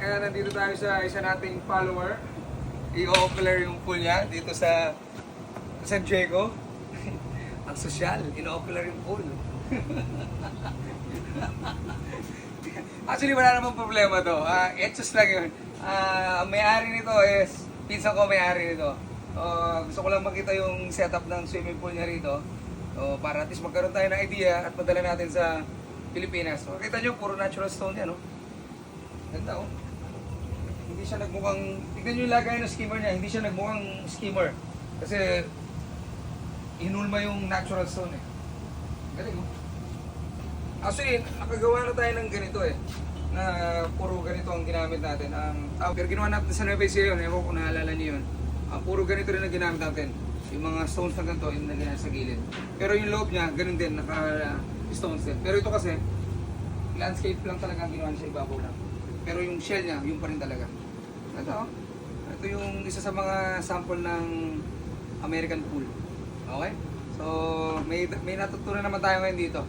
Kaya nandito tayo sa isa nating follower. I-o-opelar yung pool niya dito sa San Diego. Ang sosyal, in-opelar yung pool. Actually, wala namang problema to. Etsos lang yun. Ang may-ari nito is, pinsan ko may-ari nito. Gusto ko lang makita yung setup ng swimming pool niya rito. Para at least magkaroon tayo ng idea at madala natin sa Pilipinas. Kita nyo, puro natural stone yan, no? Ganda, oh. Hindi siya nagmukhang, tignan nyo yung lagay ng skimmer niya, hindi siya nagmukhang skimmer. Kasi, hinulma yung natural stone, eh. Galing, oh. Actually, nakagawa na tayo ng ganito, eh. Na puro ganito ang ginamit natin. Pero ginawa natin sa Nueva Ecija yun, ewan ko kung naalala niyo yun. Puro ganito rin ang ginamit natin. Yung mga stones na ganito, yung naging sa gilid. Pero yung loob niya, ganun din, naka-stones din. Pero ito kasi, landscape lang talaga ang ginawa niya sa ibabaw lang. Pero yung shell niya, yung pa rin talaga. Ito, ito yung isa sa mga sample ng American pool. Okay? So, may natutunan naman tayo ngayon dito.